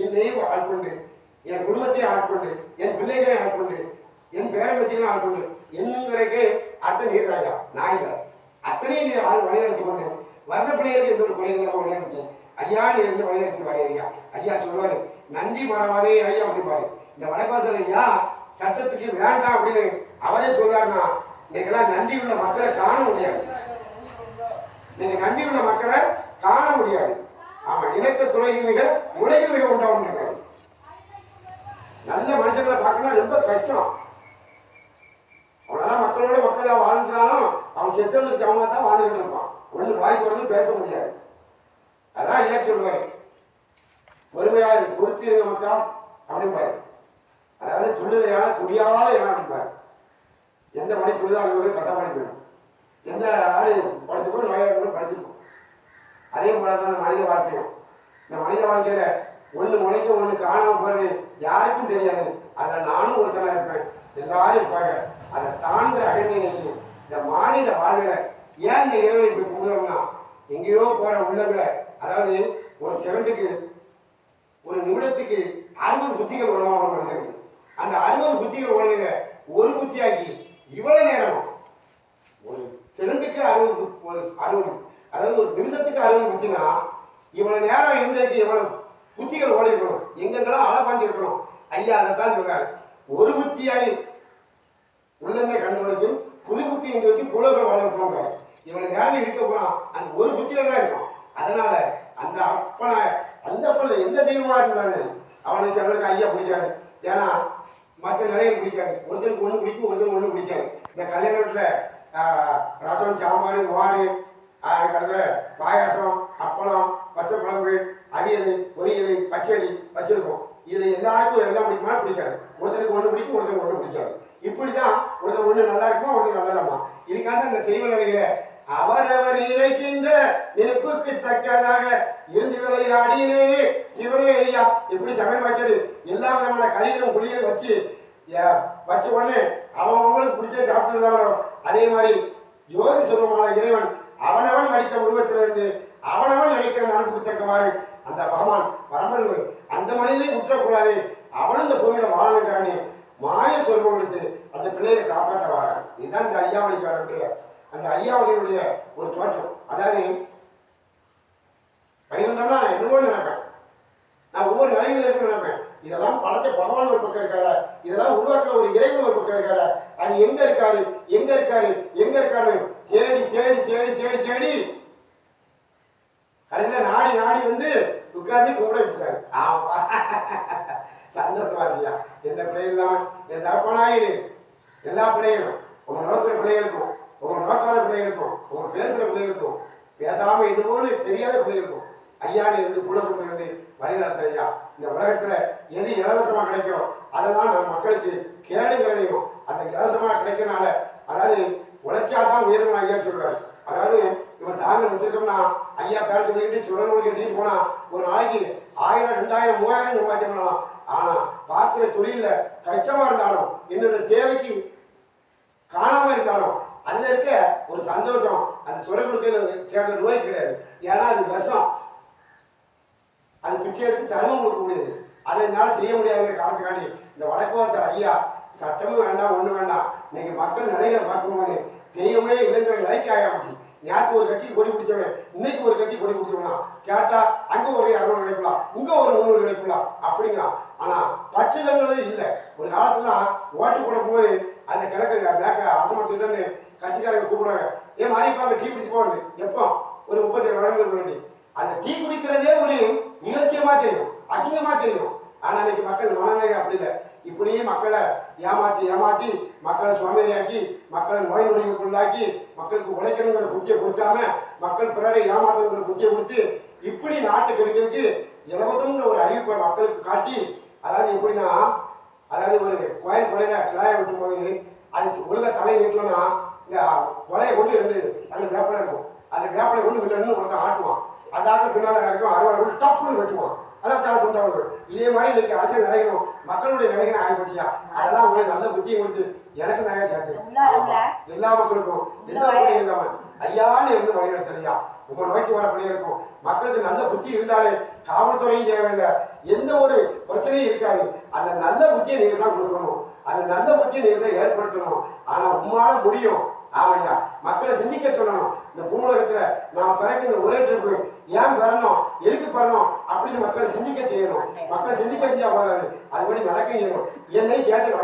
என்னையும் ஆட்கொண்டு, என் குடும்பத்தையும் ஆட்கொண்டு, என் பிள்ளைகளையும் ஆட்கொண்டு, என் பேரம்பத்தியும் ஆட்கொண்டு, என்னங்கிறக்கு அர்த்தம் நீர்ராஜா. நான் இல்லை, அத்தனையும் நீ ஆள் வழிநடத்தி கொண்டு வர்ற பிள்ளைகளுக்கு எந்த ஒரு குறைகள் வழிநடத்தி ஐயா நீ இருந்து வழிநடத்தி பாரு ஐயா. ஐயா சொல்லுவாரு, நன்றி மறவாதே ஐயா அப்படிப்பாரு. இந்த வடக்காசல் ஐயா சட்டத்துக்கு வேண்டாம் அப்படின்னு அவரே சொல்றாருன்னா இன்னைக்கெல்லாம் நன்றி உள்ள மக்களை காண முடியாது. நீங்க நன்றி உள்ள மக்களை காண முடியாது. ஆமா, இலக்க துறையில் மிக உலகில் மிக உண்டாகும். நல்ல மனுஷங்களை பார்க்கணும் ரொம்ப கஷ்டம். அவனால மக்களோட மக்களா வாழ்ந்துட்டாலும் அவன் செத்தவனுக்கு அவங்க தான் வாழ்ந்துகிட்டு இருப்பான். ஒண்ணு வாய் தொடர்ந்து பேச முடியாது. அதான் ஐயா சொல்லுவாரு, பொறுமையா பொறுத்திருங்க மக்கா அப்படின்பாரு. அதாவது துள்ளுதையான துடியாத இடம் அப்படின்பாரு. எந்த மணி துள்ளுதான் கஷ்டப்படி போயிடும். எந்த ஆடு படைச்சு கூட நோயாளி படிச்சிருக்கும். அதே போலதான் மனித வாழ்க்கையும். இந்த மனித வாழ்க்கையில ஒண்ணு முளைக்கும் ஒண்ணு காணாம போறது யாருக்கும் தெரியாது. அதுல நானும் ஒருத்தனா இருப்பேன், எல்லாரும் இருப்பாங்க. அதை தாண்ட அடைந்தீங்க. இந்த மாநில வாழ்வில ஏன் இந்த இரவு இப்படி கூடுதோம்னா எங்கேயோ போற உள்ளங்களை, அதாவது ஒரு செகண்டுக்கு ஒரு நிமிடத்துக்கு 60 புத்திகள் உடனே மனுஷனுக்கு. அந்த 60 புத்திகள் உடைய ஒரு புத்தியாக்கி இவ்வளவு நேரம் ஒரு செகண்டுக்கு 60 அதாவது ஒரு நிமிஷத்துக்கு 60 புத்தினா இவ்வளவு நேரம் இருந்ததுக்கு இவ்வளவு புத்திகள் ஓடி இருக்கணும், எங்கெங்கெல்லாம் அலை பாஞ்சிருக்கணும். ஐயா அதைத்தான் சொல்றாரு, ஒரு புத்தியாகி உள்ளமே கண்டவருக்கு புது புத்தி எங்க வச்சு புலவர் வாழ போங்க. இவ்வளவு நேரம் இருக்க போறான் அந்த ஒரு புத்தியில தான் இருக்கும். அதனால அந்த அப்பனை எந்த தெய்வமா இருந்தாங்க அவனுக்கு சிலருக்கு ஐயா பிடிக்காது. ஏன்னா மற்ற நிறைய பிடிக்காது. ஒருத்தருக்கு ஒண்ணு பிடிக்கும், ஒருத்தருக்கு ஒண்ணு பிடிக்காது. இந்த கல்யாண வீட்டுல ரசம், சாம்பார், மோர், கடத்துல பாயாசம், அப்பளம், பச்சை குழம்பு, அவியல், பொரியல், பச்சடி வச்சிருக்கோம். இதுல எல்லாருக்கும் எல்லாம் பிடிக்குமா? பிடிக்காது. ஒருத்தருக்கு ஒண்ணு பிடிக்கும், ஒருத்தருக்கு ஒண்ணு பிடிக்காது. இப்படிதான் ஒருத்தர் ஒண்ணு நல்லா இருக்குமா, ஒருத்தர் நல்லா இருக்குமா. இதுக்காக இந்த தெய்வ நிலையில அவரவர் நினைக்கின்ற நெருப்புக்கு தக்கதாக இருந்து விளையாடினே சிவனே ஐயா. எப்படி சமையல் வச்சது எல்லா விதமான கழிகளும் குழிகளும் வச்ச உடனே அவங்களுக்கு பிடிச்ச சாப்பிட்டுருந்தாங்களோ அதே மாதிரி ஜோதி சுரூபமான இறைவன் அவனவன் நடித்த உருவத்திலிருந்து அவனவன் நினைக்கிற நலப்புக்கு தக்கவாறு அந்த பகவான் பரம்பரை அந்த மனிதனை குற்றக்கூடாது. அவனும் இந்த பூமியில வாழணுங்கானே மாய சொர்க்கம் எடுத்து அந்த பிள்ளைகளை காப்பாற்ற வரான். இதுதான் இந்த ஐயாவளிக்காரருடைய அந்த ஐயாவளியுடைய ஒரு தோற்றம். அதாவது பையன்டா என்னவோ நினைப்பேன், நான் ஒவ்வொரு நிலையில இருக்கு நினைப்பேன். இதெல்லாம் படைச்ச பகவான் ஒரு பக்கம் இருக்காரு, இதெல்லாம் உருவாக்குற ஒரு இறைவன் ஒரு பக்கம் இருக்காரு. அது எங்க இருக்காரு எங்க இருக்காரு எங்க இருக்காரு தேடி தேடி தேடி தேடி தேடி கடைசியில நாடி நாடி வந்து உட்கார்ந்து கும்பிட வச்சுட்டாரு. சந்தோஷமா இருக்கியா? எந்த பிள்ளைகள் இல்லாம என் தகப்பனாயிரு எல்லா பிள்ளைகளும் உங்க நோக்கிற பிள்ளைகளுக்கும், உங்க நோக்காத பிள்ளைகளுக்கும், உங்க பேசுற பிள்ளைகளுக்கும், பேசாம இதுபோல தெரியாத பிள்ளைகளுக்கும் ஐயான்னு இருந்து குலகுப்பை வந்து வழிநடத்த ஐயா. இந்த உலகத்துல எது இலவசமா கிடைக்கும் அதெல்லாம் நம்ம மக்களுக்கு கேடுங்கிறதையும் அந்த இலவசமா கிடைக்கிறனால, அதாவது உழைச்சாதான் உயர்வு ஐயா சொல்றாரு. அதாவது இவன் தாங்கள் வச்சிருக்கோம்னா ஐயா பேர சொல்லிக்கிட்டு சுழல்களுக்கு எதிர்த்து போனா ஒரு நாளைக்கு 1000, 2000, 3000 சம்பாதிக்க பண்ணலாம். ஆனா பார்க்கிற தொழில கஷ்டமா இருந்தாலும் என்னோட தேவைக்கு காணாம இருந்தாலும் அதுல இருக்க ஒரு சந்தோஷம் அந்த சுழல்களுக்கு சேர்ந்த நோய் கிடையாது. ஏன்னா அது விஷம், அது பிச்சை எடுத்து தர்மம் கொடுக்க முடியாது. அதை என்னால் செய்ய முடியாத காலத்துக்காண்டி இந்த வடக்குவாசல் ஐயா சட்டமும் வேண்டாம் ஒண்ணு வேண்டாம். இன்னைக்கு மக்கள் நிலைகளை பார்க்கும்போது தெய்வமே இல்லைங்கிற நிலைக்கு ஆகிடுச்சு. நேற்று ஒரு கட்சிக்கு கொடி பிடிச்சவன் இன்னைக்கு ஒரு கட்சி கொடி பிடிச்சவனா கேட்டா அங்க ஒரு 200 கிடைக்கலாம், இங்க ஒரு 300 கிடைக்கலாம் அப்படிங்களா. ஆனா பற்றுதல்களே இல்லை. ஒரு காலத்துல ஓட்டு போடும்போது அந்த கிழக்கு பேக்க அரசமத்துக்கிட்டன்னு கட்சிக்காரங்க கூப்பிடுவாங்க, ஏன் மாறிப்பாங்க டீ குடிச்சு போடுது. எப்போ ஒரு 37 வருடங்களுக்கு முன்னாடி அந்த டீ குடிக்கிறதே ஒரு நிகழ்ச்சியமா தெரியும், அசிங்கமா தெரியும். ஆனா இன்னைக்கு மக்கள் மனநிலை அப்படி இல்லை. இப்படியே மக்களை ஏமாத்தி மக்களை சோம்பேறியாக்கி மக்களை நோய் நொடிகளுக்குள்ளாக்கி மக்களுக்கு உழைக்கணுங்கிற புத்தியை கொடுக்காம மக்கள் பிறரை ஏமாத்தணுங்கிற புத்தியை கொடுத்து இப்படி நாட்டுக்கு எடுக்கிறதுக்கு இலவசங்கிற ஒரு அறிவிப்பை மக்களுக்கு காட்டி, அதாவது எப்படின்னா, அதாவது ஒரு கோயில் கொலையில கிளாய விட்டும் போது அது ஒழுங்கா தலை நீட்டலன்னா இந்த கொலையை கொண்டு 2 அந்த கிராப்பலை இருக்கும். அந்த கிராப்பலை கொண்டு மில்லன்னு ஒருத்தன் ஆட்டுவான். அதாக பின்னால இருக்கும் அறுவாள் கொண்டு டப்புன்னு வெட்டுவான். அதான் தலை துண்டவர்கள். இதே மாதிரி இன்னைக்கு அரசியல் நிலைகளும் மக்களுடைய நிலைகளை ஆகிப்பட்டியா. அதெல்லாம் உங்களுக்கு நல்ல புத்தியை கொடுத்து எனக்கு நிறைய சேர்த்து எல்லா மக்களுக்கும் எல்லா இல்லாம ஐயான்னு இருந்து வழிநடத்தலையா. உங்க நோக்கி வர பிள்ளைகளுக்கும் மக்களுக்கு நல்ல புத்தி இருந்தாலே காவல்துறையும் தேவையில்லை, எந்த ஒரு பிரச்சனையும் இருக்காது. அந்த நல்ல புத்தியை நீங்க தான் கொடுக்கணும், அந்த நல்ல புத்தியை நீங்க தான் ஏற்படுத்தணும். ஆனா உம்மால முடியும். ஆமையா, மக்களை சிந்திக்க சொல்லணும். இந்த பூவுலகத்துல நான் பிறகு இந்த ஒரே ட்ரிப்பு ஏன் பிறந்தோம், எதுக்கு பிறந்தோம் அப்படின்னு மக்களை சிந்திக்க செய்யணும். மக்களை சிந்திக்க செஞ்சா போதாது, அதுபடி நடக்க செய்யணும். என்னை சேர்த்து